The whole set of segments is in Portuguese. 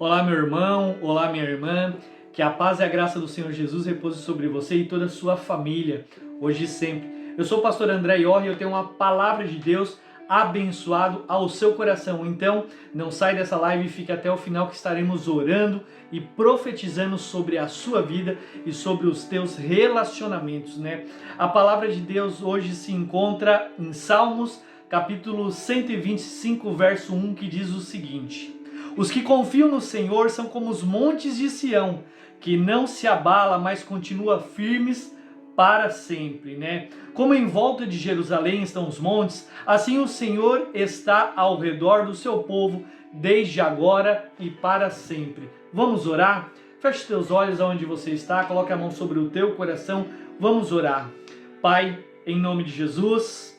Olá, meu irmão, olá, minha irmã, que a paz e a graça do Senhor Jesus repouse sobre você e toda a sua família, hoje e sempre. Eu sou o pastor André Iorri e eu tenho uma palavra de Deus abençoado ao seu coração. Então, não sai dessa live e fique até o final que estaremos orando e profetizando sobre a sua vida e sobre os teus relacionamentos, né? A palavra de Deus hoje se encontra em Salmos, capítulo 125, verso 1, que diz o seguinte: os que confiam no Senhor são como os montes de Sião, que não se abala, mas continua firmes para sempre, né? Como em volta de Jerusalém estão os montes, assim o Senhor está ao redor do seu povo, desde agora e para sempre. Vamos orar? Feche teus olhos aonde você está, coloque a mão sobre o teu coração, vamos orar. Pai, em nome de Jesus,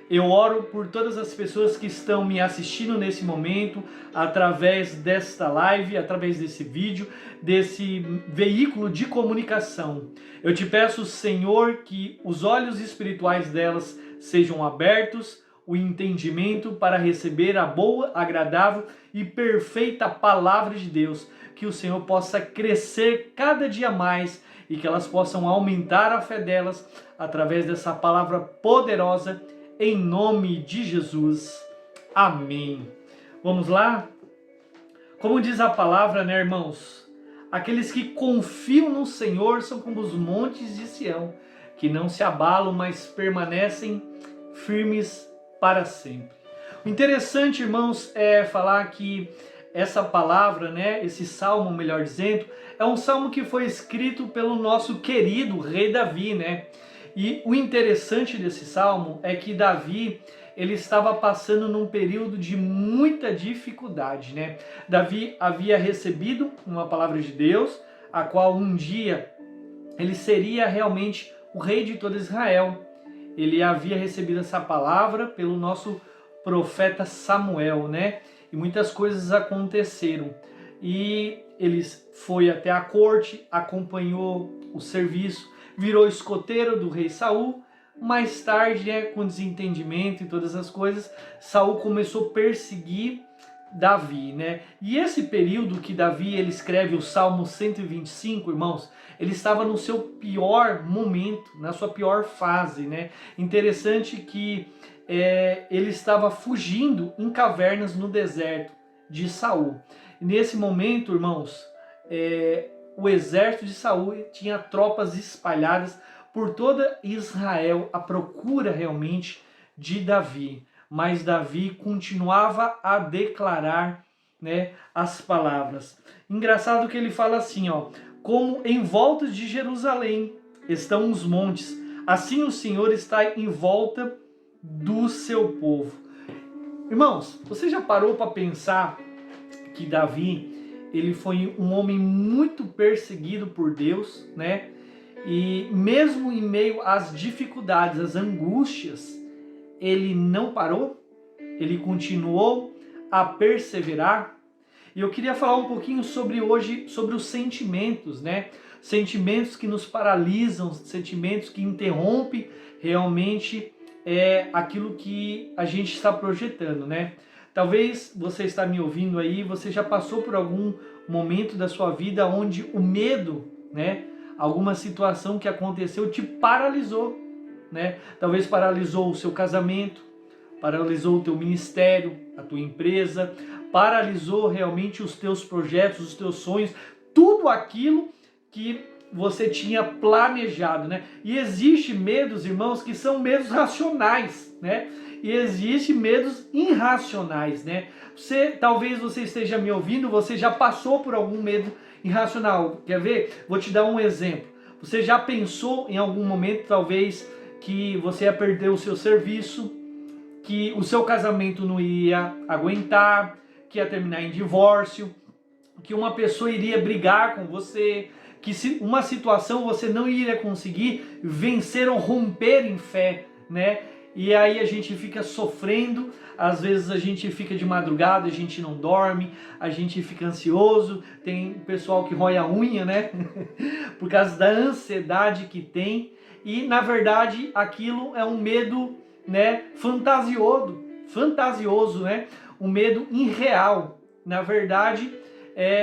eu oro por todas as pessoas que estão me assistindo nesse momento, através desta live, através desse vídeo, desse veículo de comunicação. Eu te peço, Senhor, que os olhos espirituais delas sejam abertos, o entendimento para receber a boa, agradável e perfeita palavra de Deus, que o Senhor possa crescer cada dia mais e que elas possam aumentar a fé delas através dessa palavra poderosa, em nome de Jesus. Amém. Vamos lá? Como diz a palavra, né, irmãos? Aqueles que confiam no Senhor são como os montes de Sião, que não se abalam, mas permanecem firmes para sempre. O interessante, irmãos, é falar que essa palavra, né, esse salmo, melhor dizendo, é um salmo que foi escrito pelo nosso querido rei Davi, né? E o interessante desse salmo é que Davi, ele estava passando num período de muita dificuldade, né? Davi havia recebido uma palavra de Deus, a qual um dia ele seria realmente o rei de todo Israel. Ele havia recebido essa palavra pelo nosso profeta Samuel, né? E muitas coisas aconteceram. E ele foi até a corte, acompanhou o serviço, virou escoteiro do rei Saul. Mais tarde, né, com desentendimento e todas as coisas, Saul começou a perseguir Davi, né? E esse período que Davi ele escreve o Salmo 125, irmãos, ele estava no seu pior momento, na sua pior fase, né? Interessante que ele estava fugindo em cavernas no deserto de Saul. E nesse momento, irmãos, o exército de Saul tinha tropas espalhadas por toda Israel à procura realmente de Davi. Mas Davi continuava a declarar, né, as palavras. Engraçado que ele fala assim, ó: como em volta de Jerusalém estão os montes, assim o Senhor está em volta do seu povo. Irmãos, você já parou para pensar que Davi, ele foi um homem muito perseguido por Deus, né? E mesmo em meio às dificuldades, às angústias, ele não parou, ele continuou a perseverar. E eu queria falar um pouquinho sobre os sentimentos, né? Sentimentos que nos paralisam, sentimentos que interrompem realmente aquilo que a gente está projetando, né? Talvez você está me ouvindo aí, você já passou por algum momento da sua vida onde o medo, né, alguma situação que aconteceu te paralisou, né? Talvez paralisou o seu casamento, paralisou o teu ministério, a tua empresa, paralisou realmente os teus projetos, os teus sonhos, tudo aquilo que você tinha planejado, né? E existe medos, irmãos, que são medos racionais, né? E existe medos irracionais, né? Talvez você esteja me ouvindo, você já passou por algum medo irracional. Quer ver? Vou te dar um exemplo. Você já pensou em algum momento, talvez, que você ia perder o seu serviço, que o seu casamento não ia aguentar, que ia terminar em divórcio, que uma pessoa iria brigar com você, que uma situação você não iria conseguir vencer ou romper em fé, né? E aí a gente fica sofrendo, às vezes a gente fica de madrugada, a gente não dorme, a gente fica ansioso, tem pessoal que rói a unha, né? Por causa da ansiedade que tem. E na verdade aquilo é um medo, né, fantasioso, né? Um medo irreal. Na verdade,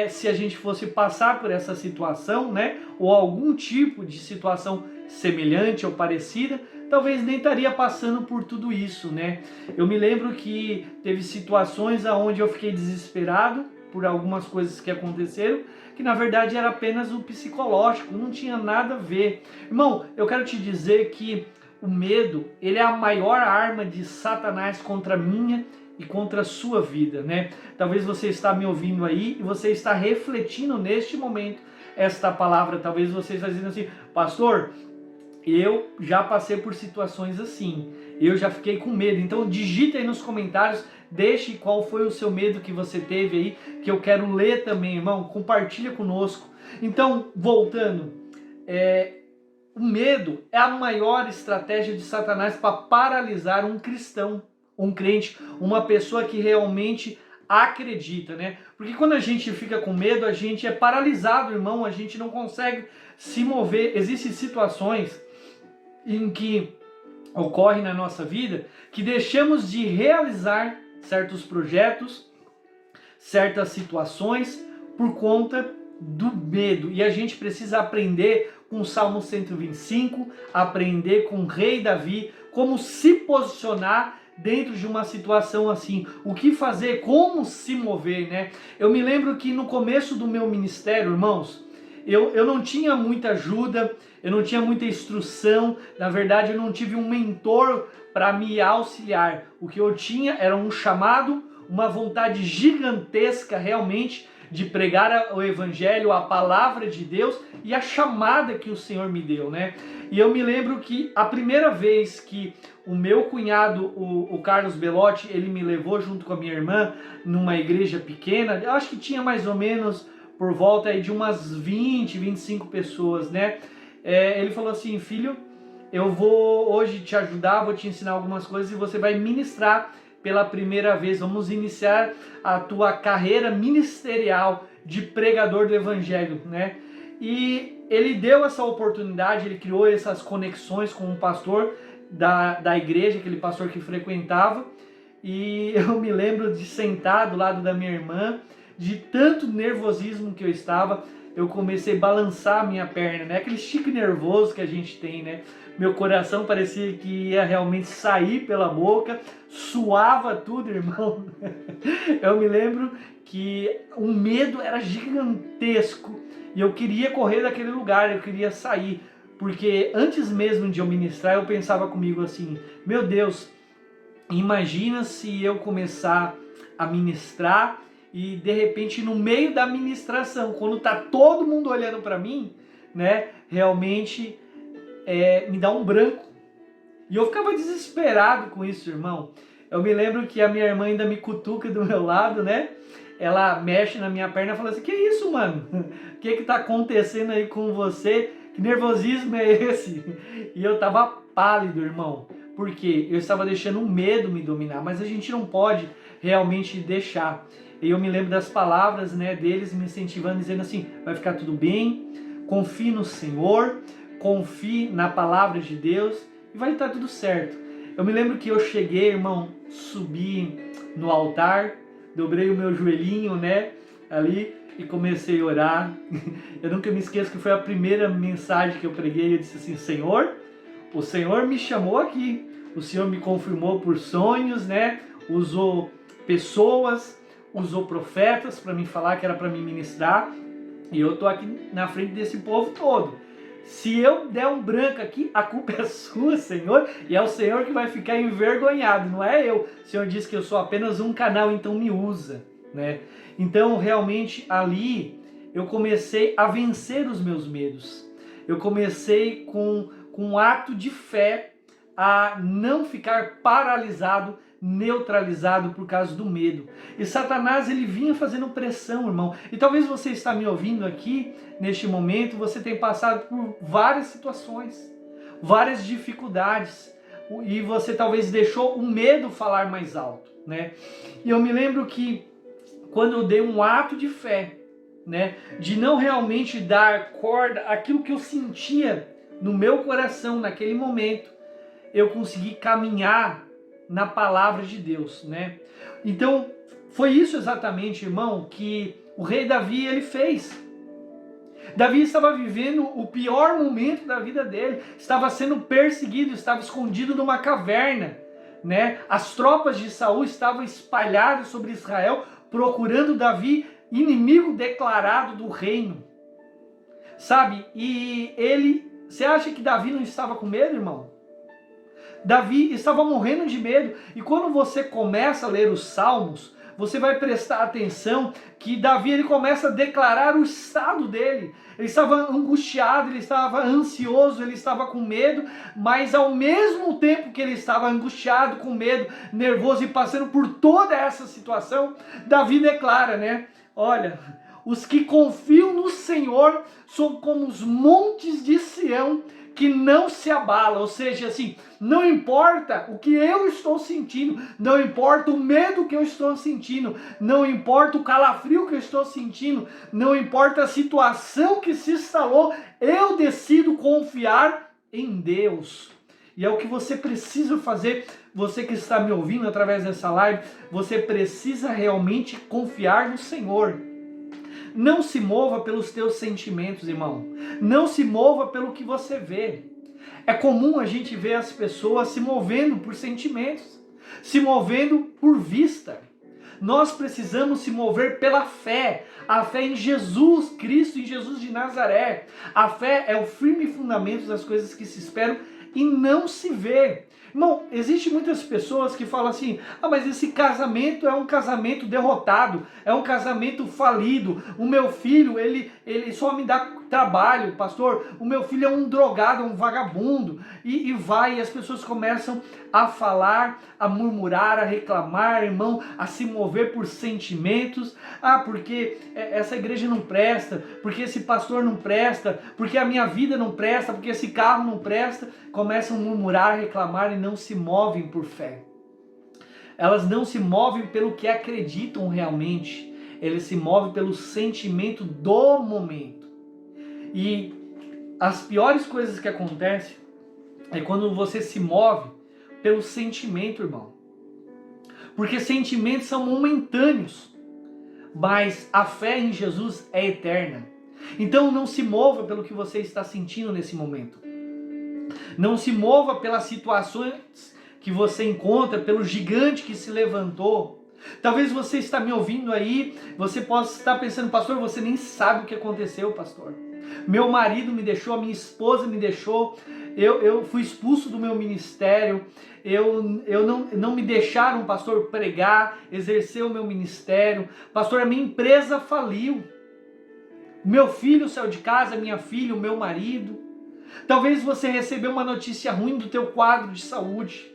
se a gente fosse passar por essa situação, né? Ou algum tipo de situação semelhante ou parecida, talvez nem estaria passando por tudo isso, né? Eu me lembro que teve situações onde eu fiquei desesperado por algumas coisas que aconteceram, que na verdade era apenas o psicológico, não tinha nada a ver. Irmão, eu quero te dizer que o medo, ele é a maior arma de Satanás contra a minha e contra a sua vida, né? Talvez você está me ouvindo aí e você está refletindo neste momento esta palavra. Talvez você está dizendo assim, pastor, eu já passei por situações assim, eu já fiquei com medo. Então digita aí nos comentários, deixe qual foi o seu medo que você teve aí, que eu quero ler também, irmão, compartilha conosco. Então, voltando, o medo é a maior estratégia de Satanás para paralisar um cristão, um crente, uma pessoa que realmente acredita, né? Porque quando a gente fica com medo, a gente é paralisado, irmão, a gente não consegue se mover. Existem situações em que ocorre na nossa vida que deixamos de realizar certos projetos, certas situações por conta do medo. E a gente precisa aprender com o Salmo 125, aprender com o rei Davi, como se posicionar dentro de uma situação assim, o que fazer, como se mover, né? Eu me lembro que no começo do meu ministério, irmãos, eu não tinha muita ajuda, eu não tinha muita instrução, na verdade eu não tive um mentor para me auxiliar. O que eu tinha era um chamado, uma vontade gigantesca realmente de pregar o evangelho, a palavra de Deus e a chamada que o Senhor me deu, né? E eu me lembro que a primeira vez que o meu cunhado, o Carlos Belotti, ele me levou junto com a minha irmã numa igreja pequena, eu acho que tinha mais ou menos por volta aí de umas 20, 25 pessoas, né? Ele falou assim, filho, eu vou hoje te ajudar, vou te ensinar algumas coisas e você vai ministrar pela primeira vez. Vamos iniciar a tua carreira ministerial de pregador do evangelho, né? E ele deu essa oportunidade, ele criou essas conexões com um pastor da igreja, aquele pastor que frequentava, e eu me lembro de sentar do lado da minha irmã, de tanto nervosismo que eu estava, eu comecei a balançar a minha perna, né? Aquele chique nervoso que a gente tem, né? Meu coração parecia que ia realmente sair pela boca, suava tudo, irmão. Eu me lembro que o medo era gigantesco e eu queria correr daquele lugar, eu queria sair. Porque antes mesmo de eu ministrar, eu pensava comigo assim, meu Deus, imagina se eu começar a ministrar e de repente no meio da ministração, quando tá todo mundo olhando para mim, né, realmente me dá um branco. E eu ficava desesperado com isso, irmão. Eu me lembro que a minha irmã ainda me cutuca do meu lado, né? Ela mexe na minha perna e fala assim, que isso, mano? O que tá acontecendo aí com você? Que nervosismo é esse? E eu tava pálido, irmão. Porque eu estava deixando o medo me dominar. Mas a gente não pode realmente deixar. E eu me lembro das palavras, né, deles me incentivando, dizendo assim, vai ficar tudo bem, confie no Senhor, confie na palavra de Deus e vai estar tudo certo. Eu me lembro que eu cheguei, irmão, subi no altar, dobrei o meu joelhinho, né, ali e comecei a orar. Eu nunca me esqueço que foi a primeira mensagem que eu preguei. Eu disse assim, Senhor, o Senhor me chamou aqui, o Senhor me confirmou por sonhos, né, usou pessoas, usou profetas para me falar que era para me ministrar, e eu tô aqui na frente desse povo todo. Se eu der um branco aqui, a culpa é sua, Senhor, e é o Senhor que vai ficar envergonhado, não é eu. O Senhor disse que eu sou apenas um canal, então me usa, né? Então, realmente, ali, eu comecei a vencer os meus medos. Eu comecei com um ato de fé a não ficar paralisado, neutralizado por causa do medo. E Satanás, ele vinha fazendo pressão, irmão. E talvez você está me ouvindo aqui, neste momento, você tenha passado por várias situações, várias dificuldades, e você talvez deixou o medo falar mais alto, né? E eu me lembro que quando eu dei um ato de fé, né, de não realmente dar corda àquilo que eu sentia no meu coração naquele momento, eu consegui caminhar na palavra de Deus, né? Então, foi isso exatamente, irmão, que o rei Davi, ele fez. Davi estava vivendo o pior momento da vida dele, estava sendo perseguido, estava escondido numa caverna, né? As tropas de Saul estavam espalhadas sobre Israel, procurando Davi, inimigo declarado do reino, sabe? Você acha que Davi não estava com medo, irmão? Davi estava morrendo de medo, e quando você começa a ler os Salmos, você vai prestar atenção que Davi, ele começa a declarar o estado dele. Ele estava angustiado, ele estava ansioso, ele estava com medo, mas ao mesmo tempo que ele estava angustiado, com medo, nervoso e passando por toda essa situação, Davi declara, né? Olha, os que confiam no Senhor são como os montes de Sião, que não se abala. Ou seja, assim, não importa o que eu estou sentindo, não importa o medo que eu estou sentindo, não importa o calafrio que eu estou sentindo, não importa a situação que se instalou, eu decido confiar em Deus. E é o que você precisa fazer, você que está me ouvindo através dessa live, você precisa realmente confiar no Senhor. Não se mova pelos teus sentimentos, irmão. Não se mova pelo que você vê. É comum a gente ver as pessoas se movendo por sentimentos, se movendo por vista. Nós precisamos se mover pela fé. A fé em Jesus Cristo, em Jesus de Nazaré. A fé é o firme fundamento das coisas que se esperam e não se vê. Irmão, existem muitas pessoas que falam assim, mas esse casamento é um casamento derrotado, é um casamento falido, o meu filho, ele só me dá trabalho, pastor, o meu filho é um drogado, é um vagabundo, e as pessoas começam a falar, a murmurar, a reclamar, irmão, a se mover por sentimentos, porque essa igreja não presta, porque esse pastor não presta, porque a minha vida não presta, porque esse carro não presta, começam a murmurar, a reclamar e não se movem por fé. Elas não se movem pelo que acreditam realmente, eles se movem pelo sentimento do momento. E as piores coisas que acontecem é quando você se move pelo sentimento, irmão. Porque sentimentos são momentâneos, mas a fé em Jesus é eterna. Então não se mova pelo que você está sentindo nesse momento. Não se mova pelas situações que você encontra, pelo gigante que se levantou. Talvez você está me ouvindo aí, você possa estar pensando, pastor, você nem sabe o que aconteceu, pastor. Meu marido me deixou, a minha esposa me deixou, eu fui expulso do meu ministério, não me deixaram, pastor, pregar, exercer o meu ministério. Pastor, a minha empresa faliu. Meu filho saiu de casa, minha filha, o meu marido. Talvez você recebeu uma notícia ruim do teu quadro de saúde.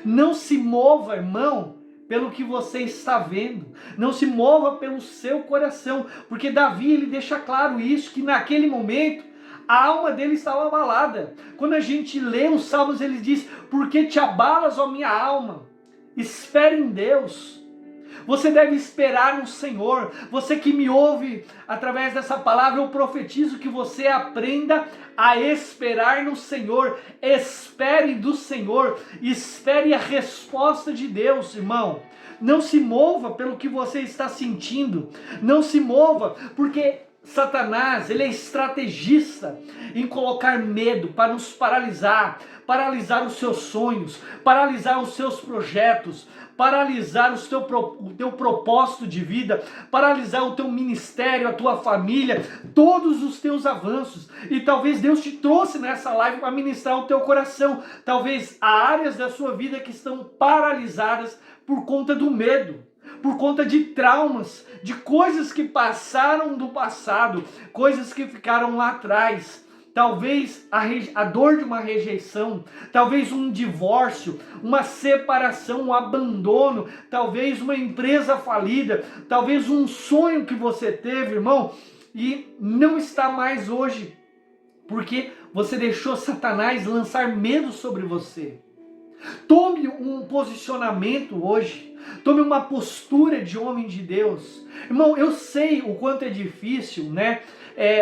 Não se mova, irmão, pelo que você está vendo. Não se mova pelo seu coração. Porque Davi, ele deixa claro isso, que naquele momento a alma dele estava abalada. Quando a gente lê os Salmos, ele diz, porque te abalas, ó minha alma? Espere em Deus. Você deve esperar no Senhor. Você que me ouve através dessa palavra, eu profetizo que você aprenda a esperar no Senhor. Espere do Senhor. Espere a resposta de Deus, irmão. Não se mova pelo que você está sentindo. Não se mova, porque Satanás, ele é estrategista em colocar medo para nos paralisar os seus sonhos, paralisar os seus projetos, paralisar o teu propósito de vida, paralisar o teu ministério, a tua família, todos os teus avanços. E talvez Deus te trouxe nessa live para ministrar o teu coração. Talvez há áreas da sua vida que estão paralisadas por conta do medo, por conta de traumas, de coisas que passaram do passado, coisas que ficaram lá atrás. Talvez a dor de uma rejeição, talvez um divórcio, uma separação, um abandono, talvez uma empresa falida, talvez um sonho que você teve, irmão, e não está mais hoje, porque você deixou Satanás lançar medo sobre você. Tome um posicionamento hoje, tome uma postura de homem de Deus. Irmão, eu sei o quanto é difícil, né?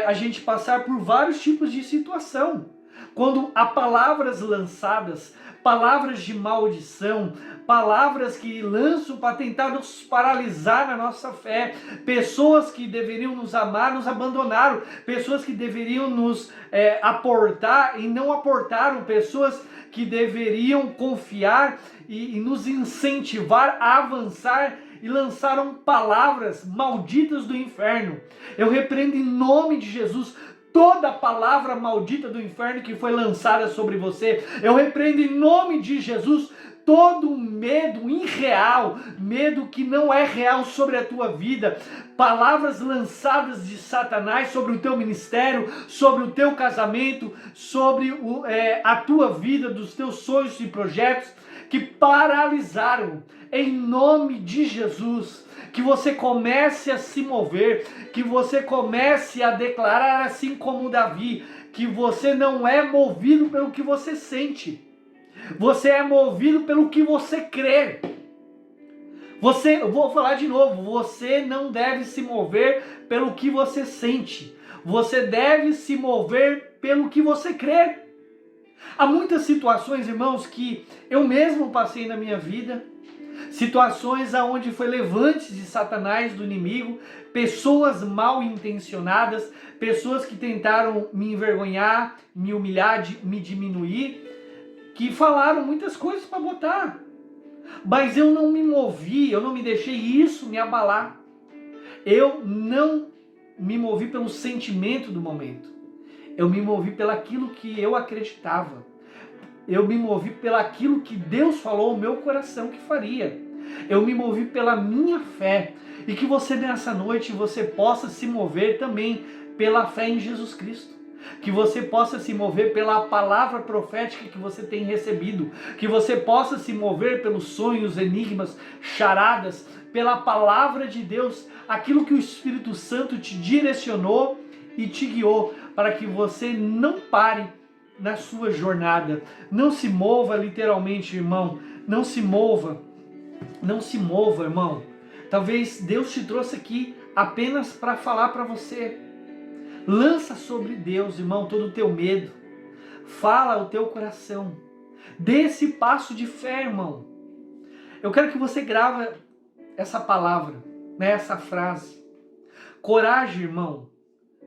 A gente passar por vários tipos de situação. Quando há palavras lançadas, palavras de maldição, palavras que lançam para tentar nos paralisar na nossa fé, pessoas que deveriam nos amar, nos abandonaram, pessoas que deveriam nos aportar e não aportaram, pessoas que deveriam confiar e nos incentivar a avançar e lançaram palavras malditas do inferno. Eu repreendo em nome de Jesus toda palavra maldita do inferno que foi lançada sobre você. Eu repreendo em nome de Jesus todo medo irreal, medo que não é real sobre a tua vida, palavras lançadas de Satanás sobre o teu ministério, sobre o teu casamento, sobre a tua vida, dos teus sonhos e projetos, que paralisaram. Em nome de Jesus, que você comece a se mover, que você comece a declarar assim como Davi, que você não é movido pelo que você sente, você é movido pelo que você crê. Eu vou falar de novo, você não deve se mover pelo que você sente, você deve se mover pelo que você crê. Há muitas situações, irmãos, que eu mesmo passei na minha vida, situações onde foi levantes de Satanás, do inimigo, pessoas mal intencionadas, pessoas que tentaram me envergonhar, me humilhar, me diminuir, que falaram muitas coisas para botar, mas eu não me movi, eu não me deixei isso me abalar, eu não me movi pelo sentimento do momento, eu me movi pelaquilo que eu acreditava, eu me movi pelaquilo que Deus falou ao meu coração que faria, eu me movi pela minha fé, e que você nessa noite você possa se mover também pela fé em Jesus Cristo. Que você possa se mover pela palavra profética que você tem recebido, que você possa se mover pelos sonhos, enigmas, charadas, pela palavra de Deus, aquilo que o Espírito Santo te direcionou e te guiou, para que você não pare na sua jornada, não se mova literalmente, irmão, não se mova, irmão. Talvez Deus te trouxe aqui apenas para falar para você. Lança sobre Deus, irmão, todo o teu medo. Fala ao teu coração. Dê esse passo de fé, irmão. Eu quero que você grave essa palavra, essa frase. Coragem, irmão,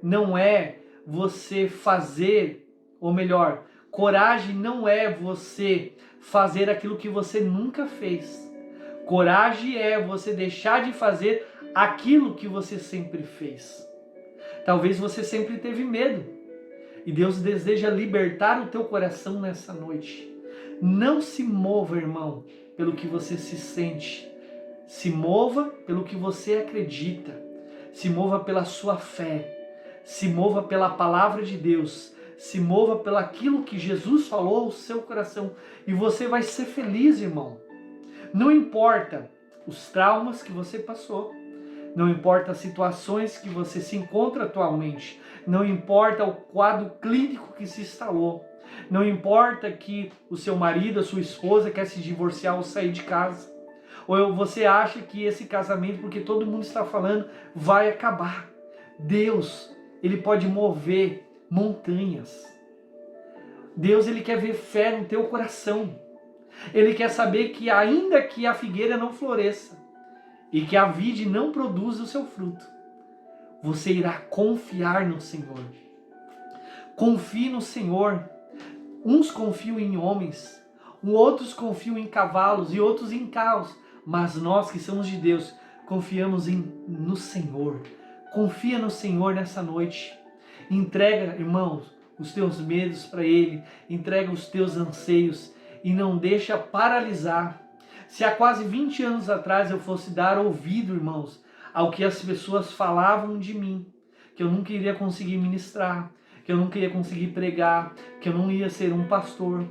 não é você fazer, ou melhor, coragem não é você fazer aquilo que você nunca fez. Coragem é você deixar de fazer aquilo que você sempre fez. Talvez você sempre teve medo e Deus deseja libertar o teu coração nessa noite. Não se mova, irmão, pelo que você se sente. Se mova pelo que você acredita. Se mova pela sua fé. Se mova pela palavra de Deus. Se mova pelo aquilo que Jesus falou ao seu coração. E você vai ser feliz, irmão. Não importa os traumas que você passou. Não importa as situações que você se encontra atualmente. Não importa o quadro clínico que se instalou. Não importa que o seu marido, a sua esposa quer se divorciar ou sair de casa. Ou você acha que esse casamento, porque todo mundo está falando, vai acabar. Deus, Ele pode mover montanhas. Deus, Ele quer ver fé no teu coração. Ele quer saber que ainda que a figueira não floresça, e que a vide não produza o seu fruto, você irá confiar no Senhor. Confie no Senhor. Uns confiam em homens, outros confiam em cavalos e outros em carros, mas nós que somos de Deus, confiamos no Senhor. Confia no Senhor nessa noite. Entrega, irmãos, os teus medos para Ele, entrega os teus anseios e não deixa paralisar. Se há quase 20 anos atrás eu fosse dar ouvido, irmãos, ao que as pessoas falavam de mim, que eu nunca iria conseguir ministrar, que eu nunca ia conseguir pregar, que eu não ia ser um pastor,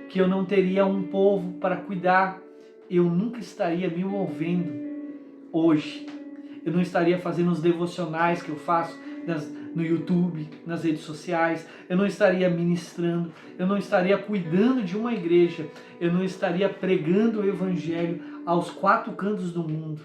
que eu não teria um povo para cuidar, eu nunca estaria me movendo hoje. Eu não estaria fazendo os devocionais que eu faço no YouTube, nas redes sociais, eu não estaria ministrando, eu não estaria cuidando de uma igreja, eu não estaria pregando o Evangelho aos 4 cantos do mundo.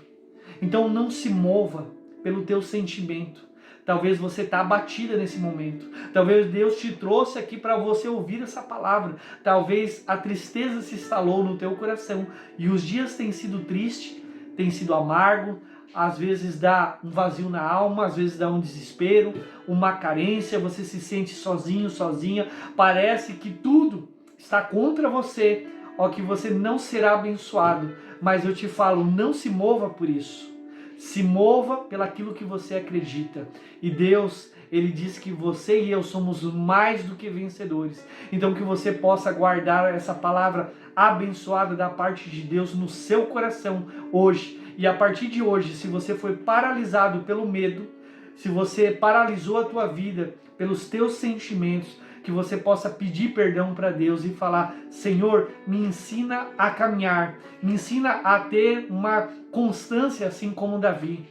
Então não se mova pelo teu sentimento, Talvez você está abatida nesse momento. Talvez Deus te trouxe aqui para você ouvir essa palavra. Talvez a tristeza se instalou no teu coração e os dias têm sido tristes, têm sido amargos. Às vezes dá um vazio na alma, às vezes dá um desespero, uma carência, você se sente sozinho, sozinha. Parece que tudo está contra você, ó, que você não será abençoado. Mas eu te falo, não se mova por isso. Se mova pelaquilo que você acredita. E Deus, Ele diz que você e eu somos mais do que vencedores. Então que você possa guardar essa palavra abençoada da parte de Deus no seu coração hoje. E a partir de hoje, se você foi paralisado pelo medo, se você paralisou a tua vida pelos teus sentimentos, que você possa pedir perdão para Deus e falar: Senhor, me ensina a caminhar, me ensina a ter uma constância assim como Davi.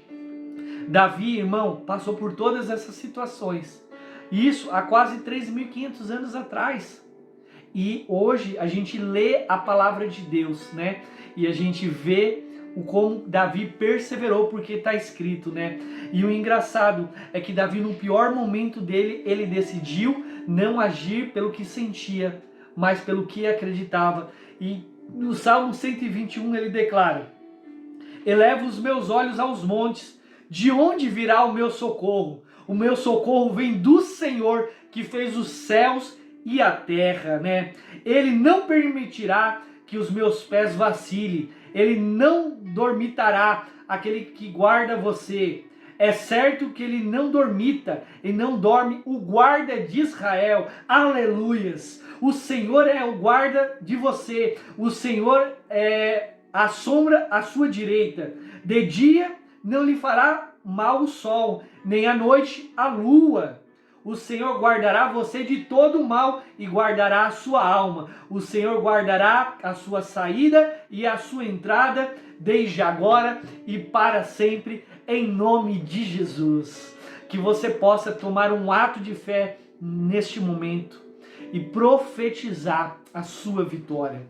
Davi, irmão, passou por todas essas situações. Isso há quase 3.500 anos atrás. E hoje a gente lê a palavra de Deus, né? E a gente vê o como Davi perseverou, porque está escrito, né? E o engraçado é que Davi, no pior momento dele, ele decidiu não agir pelo que sentia, mas pelo que acreditava. E no Salmo 121 ele declara: elevo os meus olhos aos montes, de onde virá o meu socorro? O meu socorro vem do Senhor, que fez os céus e a terra, né? Ele não permitirá que os meus pés vacilem. Ele não dormitará aquele que guarda você. É certo que ele não dormita e não dorme o guarda de Israel. Aleluias! O Senhor é o guarda de você. O Senhor é a sombra à sua direita. De dia não lhe fará mal o sol, nem à noite a lua. O Senhor guardará você de todo o mal e guardará a sua alma. O Senhor guardará a sua saída e a sua entrada, desde agora e para sempre, em nome de Jesus. Que você possa tomar um ato de fé neste momento e profetizar a sua vitória.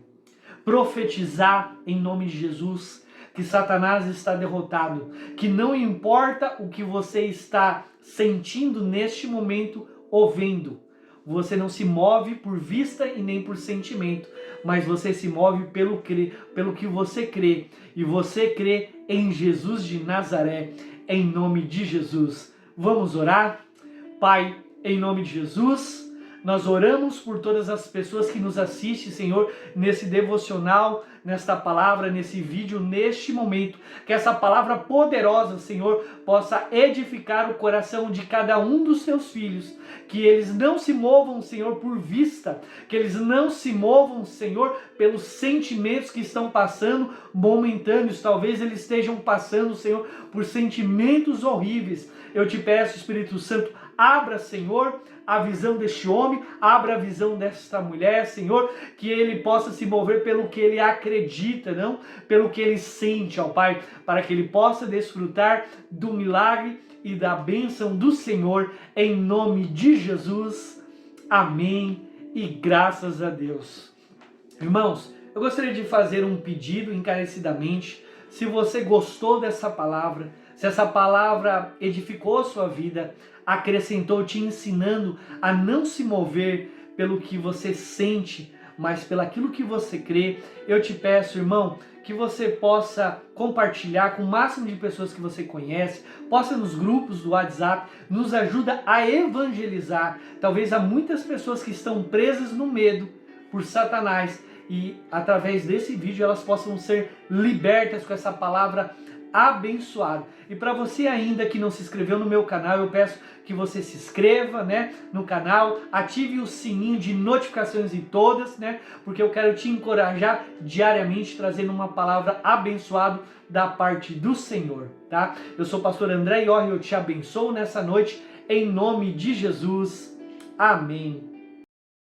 Profetizar em nome de Jesus que Satanás está derrotado, que não importa o que você está sentindo neste momento ou vendo, você não se move por vista e nem por sentimento, mas você se move pelo que você crê, e você crê em Jesus de Nazaré, em nome de Jesus. Vamos orar? Pai, em nome de Jesus, nós oramos por todas as pessoas que nos assistem, Senhor, nesse devocional, nesta palavra, nesse vídeo, neste momento. Que essa palavra poderosa, Senhor, possa edificar o coração de cada um dos seus filhos. Que eles não se movam, Senhor, por vista. Que eles não se movam, Senhor, pelos sentimentos que estão passando momentâneos. Talvez eles estejam passando, Senhor, por sentimentos horríveis. Eu te peço, Espírito Santo, abra, Senhor, a visão deste homem, abra a visão desta mulher, Senhor, que ele possa se mover pelo que ele acredita, não pelo que ele sente, ó Pai, para que ele possa desfrutar do milagre e da bênção do Senhor, em nome de Jesus. Amém e graças a Deus. Irmãos, eu gostaria de fazer um pedido encarecidamente. Se você gostou dessa palavra, se essa palavra edificou a sua vida, acrescentou te ensinando a não se mover pelo que você sente, mas pelaquilo que você crê, eu te peço, irmão, que você possa compartilhar com o máximo de pessoas que você conhece, possa nos grupos do WhatsApp, nos ajuda a evangelizar. Talvez há muitas pessoas que estão presas no medo por Satanás e através desse vídeo elas possam ser libertas com essa palavra abençoado. E para você ainda que não se inscreveu no meu canal, eu peço que você se inscreva, né, no canal, ative o sininho de notificações em todas, né, porque eu quero te encorajar diariamente trazendo uma palavra abençoada da parte do Senhor, tá? Eu sou o pastor André Iorri, eu te abençoo nessa noite em nome de Jesus. Amém.